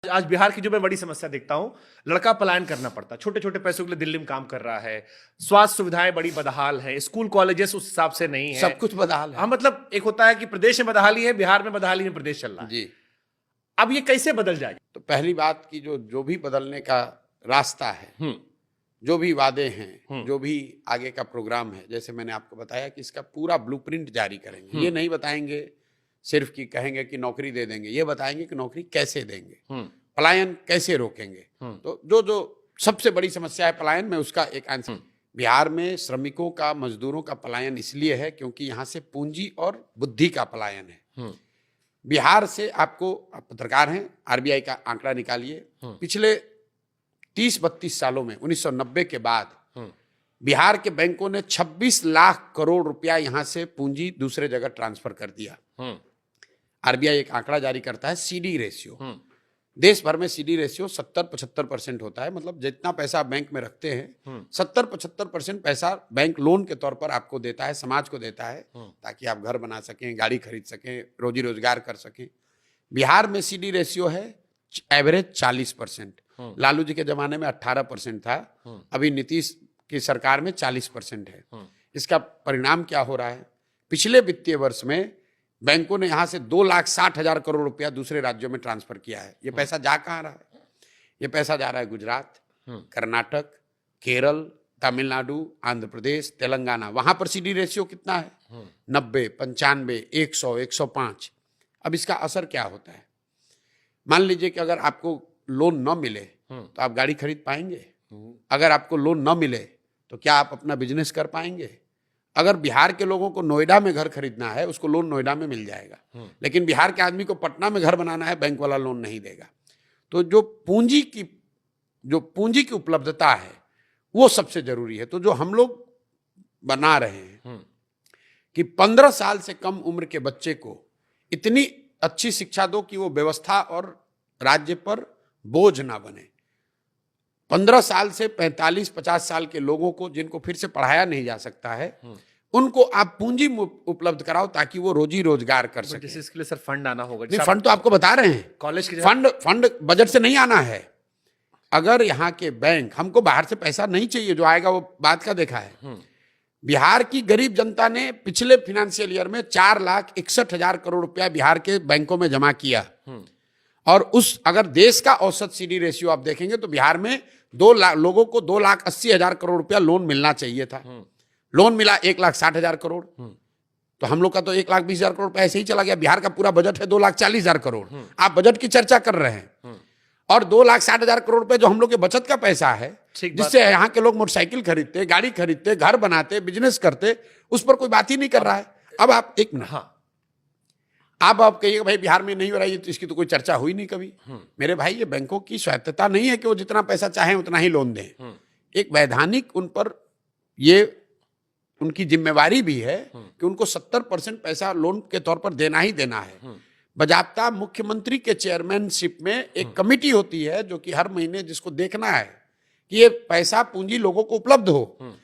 आज बिहार की जो मैं बड़ी समस्या देखता हूं, लड़का पलायन करना पड़ता है। छोटे छोटे पैसों के लिए दिल्ली में काम कर रहा है। स्वास्थ्य सुविधाएं बड़ी बदहाल है, स्कूल कॉलेजेस उस हिसाब से नहीं है। सब कुछ बदहाल है। हाँ, मतलब एक होता है कि प्रदेश में बदहाली है, बिहार में बदहाली में प्रदेश चल रहा है। जी। अब ये कैसे बदल जाएगा? तो पहली बात की जो भी बदलने का रास्ता है, जो भी वादे हैं, जो भी आगे का प्रोग्राम है, जैसे मैंने आपको बताया कि इसका पूरा ब्लूप्रिंट जारी करेंगे। ये नहीं बताएंगे सिर्फ कि कहेंगे कि नौकरी दे देंगे, ये बताएंगे कि नौकरी कैसे देंगे, पलायन कैसे रोकेंगे। तो जो सबसे बड़ी समस्या है पलायन में, उसका एक आंसर। बिहार में श्रमिकों का, मजदूरों का पलायन इसलिए है क्योंकि यहाँ से पूंजी और बुद्धि का पलायन है। बिहार से आप पत्रकार हैं, आरबीआई का आंकड़ा निकालिए, पिछले 30-32 सालों में 1990 के बाद बिहार के बैंकों ने 26 लाख करोड़ रुपया यहां से पूंजी दूसरे जगह ट्रांसफर कर दिया। आरबीआई एक आंकड़ा जारी करता है सीडी रेशियो। देश भर में सीडी रेशियो 70-75% होता है। मतलब जितना पैसा आप बैंक में रखते हैं, 70-75% पैसा बैंक लोन के तौर पर आपको देता है, समाज को देता है, ताकि आप घर बना सकें, गाड़ी खरीद सकें, रोजी रोजगार कर सकें। बिहार में सीडी रेशियो है एवरेज 40%। लालू जी के जमाने में 18% था, अभी नीतीश की सरकार में 40% है। इसका परिणाम क्या हो रहा है? पिछले वित्तीय वर्ष में बैंकों ने यहां से 2,60,000 करोड़ रुपया दूसरे राज्यों में ट्रांसफर किया है। ये पैसा जा कहां रहा है? ये पैसा जा रहा है गुजरात, कर्नाटक, केरल, तमिलनाडु, आंध्र प्रदेश, तेलंगाना। वहां पर सीडी रेशियो कितना है? 90, 95, 100, 105। अब इसका असर क्या होता है? मान लीजिए कि अगर आपको लोन न मिले तो आप गाड़ी खरीद पाएंगे? अगर आपको लोन न मिले तो क्या आप अपना बिजनेस कर पाएंगे? अगर बिहार के लोगों को नोएडा में घर खरीदना है, उसको लोन नोएडा में मिल जाएगा, लेकिन बिहार के आदमी को पटना में घर बनाना है, बैंक वाला लोन नहीं देगा। तो जो पूंजी की उपलब्धता है वो सबसे जरूरी है। तो जो हम लोग बना रहे हैं कि 15 साल से कम उम्र के बच्चे को इतनी अच्छी शिक्षा दो कि वो व्यवस्था और राज्य पर बोझ ना बने। 15 साल से 45-50 साल के लोगों को, जिनको फिर से पढ़ाया नहीं जा सकता है, उनको आप पूंजी उपलब्ध कराओ ताकि वो रोजी रोजगार कर सके। इसके लिए सर फंड आना होगा। नहीं, फंड तो आपको बता रहे हैं, कॉलेज के फंड बजट से नहीं आना है। अगर यहाँ के बैंक, हमको बाहर से पैसा नहीं चाहिए, जो आएगा वो बात का देखा है। बिहार की गरीब जनता ने पिछले फाइनेंशियल ईयर में 4,61,000 करोड़ रुपया बिहार के बैंकों में जमा किया। और अगर देश का औसत सीडी रेशियो आप देखेंगे तो बिहार में लोगों को 2,80,000 करोड़ रुपया लोन मिलना चाहिए था। लोन मिला 1,60,000 करोड़। तो हम लोग का तो 1,20,000 करोड़ ऐसे ही चला गया। बिहार का पूरा बजट है 2,40,000 करोड़। आप बजट की चर्चा कर रहे हैं, और 2,60,000 करोड़ रुपए जो हम लोग के बचत का पैसा है, जिससे यहाँ के लोग मोटरसाइकिल खरीदते, गाड़ी खरीदते, घर बनाते, बिजनेस करते, उस पर कोई बात ही नहीं कर रहा है। अब आप एक मिनट, आप कहिएगा भाई बिहार में नहीं हो रहा है, तो इसकी तो कोई चर्चा हुई नहीं कभी। मेरे भाई, ये बैंकों की स्वायत्तता नहीं है कि वो जितना पैसा चाहे उतना ही लोन दें। एक वैधानिक उन पर ये उनकी जिम्मेवारी भी है कि उनको 70% पैसा लोन के तौर पर देना ही देना है। बजाब्ता मुख्यमंत्री के चेयरमैनशिप में एक कमेटी होती है जो कि हर महीने जिसको देखना है कि ये पैसा पूंजी लोगों को उपलब्ध हो।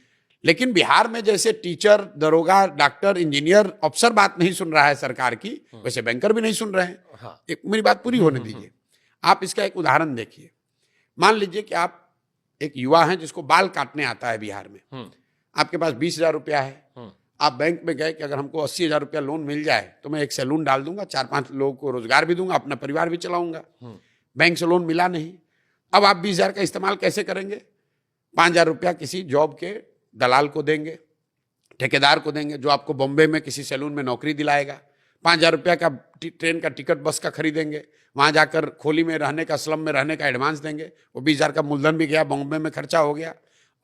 लेकिन बिहार में जैसे टीचर, दरोगा, डॉक्टर, इंजीनियर, अफसर बात नहीं सुन रहा है सरकार की, वैसे बैंकर भी नहीं सुन रहे हैं। एक मेरी बात पूरी होने दीजिए। आप इसका एक उदाहरण देखिए। मान लीजिए कि आप एक युवा हैं जिसको बाल काटने आता है बिहार में। आपके पास 20,000 रुपया है। आप बैंक में गए कि अगर हमको 80,000 रुपया लोन मिल जाए तो मैं एक सैलून डाल दूंगा, 4-5 लोगों को रोजगार भी दूंगा, अपना परिवार भी चलाऊंगा। बैंक से लोन मिला नहीं। अब आप 20,000 का इस्तेमाल कैसे करेंगे? 5,000 रुपया किसी जॉब के दलाल को देंगे, ठेकेदार को देंगे, जो आपको बॉम्बे में किसी सैलून में नौकरी दिलाएगा। 5,000 रुपया का ट्रेन का टिकट, बस का खरीदेंगे, वहां जाकर खोली में रहने का, स्लम में रहने का एडवांस देंगे। वो 20,000 का मूलधन भी गया, बॉम्बे में खर्चा हो गया।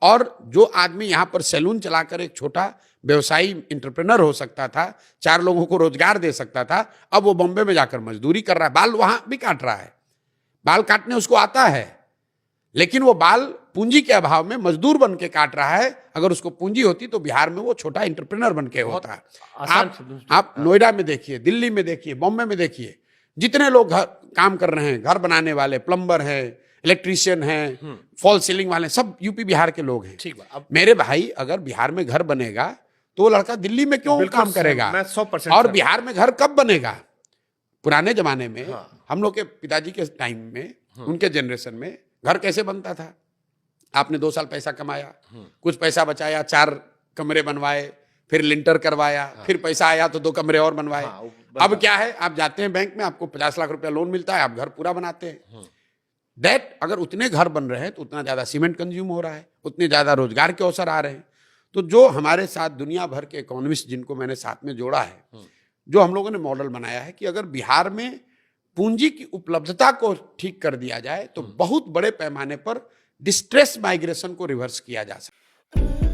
और जो आदमी यहाँ पर सैलून चलाकर एक छोटा व्यवसायी इंटरप्रेनर हो सकता था, 4 लोगों को रोजगार दे सकता था, अब वो बॉम्बे में जाकर मजदूरी कर रहा है, बाल वहां भी काट रहा है। बाल काटने उसको आता है, लेकिन वो बाल पूंजी के अभाव में मजदूर बन के काट रहा है। अगर उसको पूंजी होती तो बिहार में वो छोटा इंटरप्रेनर बन के होता है। आप नोएडा में देखिए, दिल्ली में देखिए, बॉम्बे में देखिए, जितने लोग काम कर रहे हैं, घर बनाने वाले, प्लम्बर हैं, इलेक्ट्रीशियन हैं, फॉल सीलिंग वाले, सब यूपी बिहार के लोग हैं। अब मेरे भाई, अगर बिहार में घर बनेगा तो वो लड़का दिल्ली में क्यों काम करेगा? मैं 100% और बिहार में घर कब बनेगा? पुराने जमाने में हम लोग के पिताजी के टाइम में उनके जनरेशन में घर कैसे बनता था? आपने 2 साल पैसा कमाया, कुछ पैसा बचाया, 4 कमरे बनवाए, फिर लिंटर करवाया, फिर पैसा आया तो 2 कमरे और बनवाए। अब क्या है, आप जाते हैं बैंक में, आपको 50 लाख रुपया लोन मिलता है, आप घर पूरा बनाते हैं। दैट अगर उतने घर बन रहे हैं तो उतना ज्यादा सीमेंट कंज्यूम हो रहा है, उतने ज्यादा रोजगार के अवसर आ रहे हैं। तो जो हमारे साथ दुनिया भर के इकोनॉमिस्ट जिनको मैंने साथ में जोड़ा है, जो हम लोगों ने मॉडल बनाया है कि अगर बिहार में पूंजी की उपलब्धता को ठीक कर दिया जाए तो बहुत बड़े पैमाने पर डिस्ट्रेस माइग्रेशन को रिवर्स किया जा सकता है।